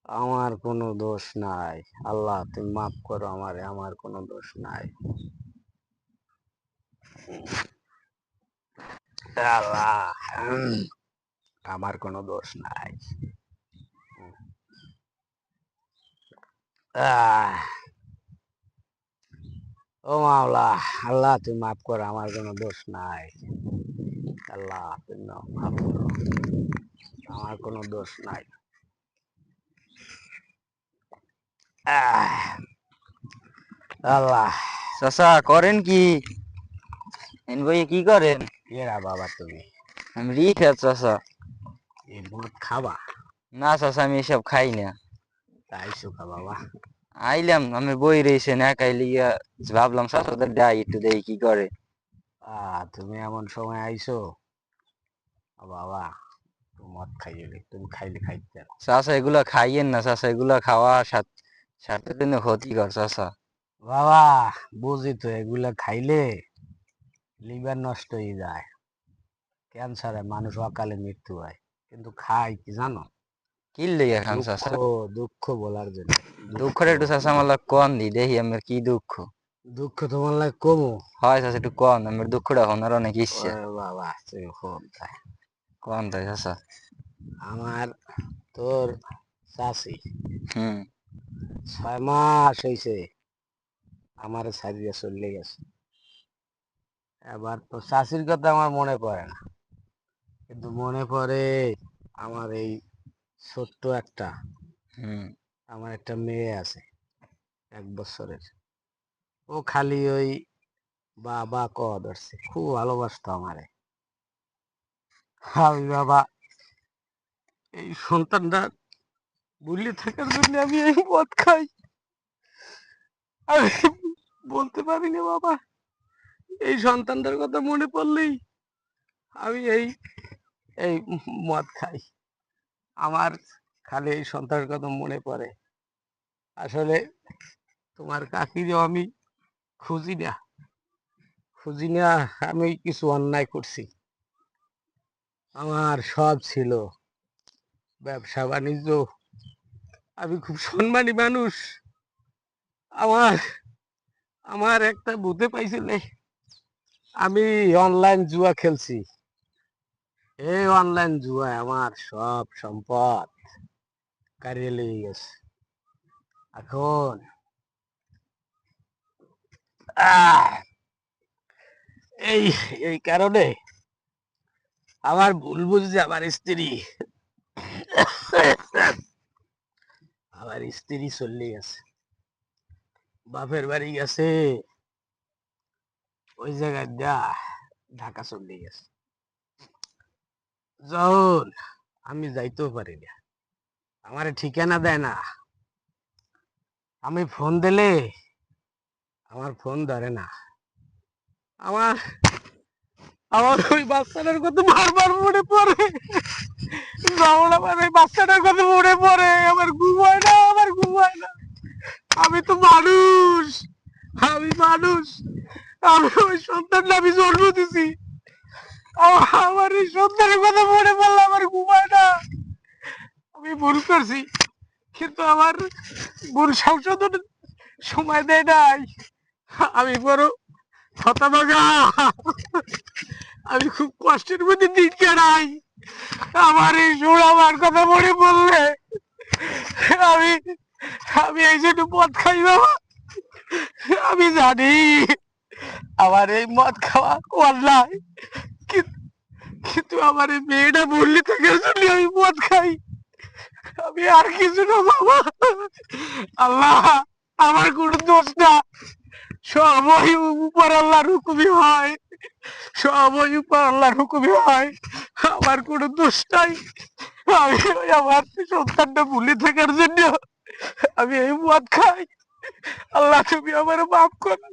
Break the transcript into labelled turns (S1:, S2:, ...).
S1: আমার কোনো দোষ নাই। আল্লাহ তুমি মাফ করো আমারে, আমার কোনো দোষ নাই। আল্লাহ, আমার কোনো দোষ নাই। আহ, ও মাওলা, আল্লাহ তুমি মাফ করো, আমার কোনো দোষ নাই। আল্লাহ তুমি মাফ করো, আমার কোনো দোষ নাই। আহ, আল্লাহ।
S2: চাচা করেন কি? ভাই কি করেন?
S1: এরা বাবা তুমি
S2: আমি রিফাত চাচা।
S1: এই মদ খাবা?
S2: না চাচা আমি এসব খাই না।
S1: তাই সুখা বাবা।
S2: আইলাম আমি বই রয়েছেন একাই লিয়া, ভাবলাম চাচাদের ডাই একটু দেখি কি করে।
S1: তুমি এমন সময় আইছো বাবা, মদ খাইলে তুমি খাইলে খাইতে না।
S2: চাচা এগুলা খাইয়েন না চাচা, এগুলা খাওয়া স্বাস্থ্যের জন্য ক্ষতিকর চাচা।
S1: বাবা বুঝি তো, এগুলা খাইলে লিভার নষ্ট হয়ে যায়, ক্যান্সারে মানুষ অকালে মৃত্যু হয়। কিন্তু খাই কি জানো?
S2: কি লেগে খান
S1: দুঃখ,
S2: চাচা?
S1: দুঃখ বলার জন্য। দুঃখ,
S2: দুঃখটা একটু চাচা আমার কন দি দেখি আমার কি দুঃখ।
S1: দুঃখ তোমার লাগে কমু?
S2: হয় চাচা একটু কন, আমার দুঃখটা হনার অনেক ইচ্ছা।
S1: বাবা তুমি হন তাই।
S2: কন তাই চাচা।
S1: আমার তোর চাষি
S2: হুম।
S1: 6 মাস হয়েছে আমার সারিয়ে চলে গেছে। এবার তো চাষির কথা আমার মনে পড়ে না, কিন্তু মনে পড়ে আমার এই ছোট্ট একটা,
S2: হুম।
S1: আমার একটা মেয়ে আছে 1 বছরের। ও খালি ওই বাবা ক ধরছে, খুব ভালোবাসতো আমারে। আমি বাবা এই সন্তানটা ভুলে থাকার জন্য আমি এই মদ খাই। আমি বলতে পারি না বাবা, এই সন্তানটার কথা মনে পড়লেই আমি এই এই মদ খাই। আমার খালি এই সন্তানের কথা মনে পড়ে। আসলে তোমার কাকিরেও আমি খুঁজি না, খুঁজি না। আমি কিছু অন্যায় করছি, আমার সব ছিল, ব্যবসা বাণিজ্য, আমি খুব সম্মানী মানুষ। আমার আমার একটা বুঝতে পাইছিল, আমি অনলাইন জুয়া খেলছি। এই অনলাইন জুয়ায় আমার সব সম্পদ কারিয়ে লেগে গেছে। এখন আহ, এই এই কারণে আমার ভুল বুঝছে আমার স্ত্রী চলে গেছে, বাপের বাড়ি গেছে, ওই জায়গায় ঢাকা চলে গেছে। যখন আমি যাইতেও পারি না, আমার ঠিকানা দেয় না, আমি ফোন দিলে আমার ফোন ধরে না। আমার আমার ওই বাচ্চাটার কথা বারবার মনে পড়ে, যখন আমার ওই বাচ্চাটার কথা মনে পড়ে আমার ঘুম হয় না, আমার ঘুম হয় না। আমি তো মানুষ, আমি মানুষ, আমি ওই সন্তানটা আমি জন্ম দিছি। আমার এই সন্তানের কথা মনে পড়লে আমার ঘুম হয় না। আমি ভুল করছি, কিন্তু আমার ভুল সংশোধনের সময় দেয় নাই। আমি বড় হতভাগা, আমি খুব কষ্টের মধ্যে দিন কাটাই। আমার এই আমার কথা মনে পড়লে আমি আমি এই জন্য মদ খাই বাবা। আমি জানি আমার এই মদ খাওয়া অন্যায়, কিন্তু আমার এই মেয়েটা বললে থাকার জন্য আমি মদ খাই। আমি আর কিছু না বাবা। আল্লাহ, আমার কোনো দোষ না, সবই উপর আল্লাহর হুকুমই হয়, সবই উপর আল্লাহর হুকুমই হয়। আমার কোনো দোষ নাই। আমি ওই আমার সন্তানটা ভুলে থাকার জন্য আমি এই মদ খাই। আল্লাহ তুমি আমার মাফ করো।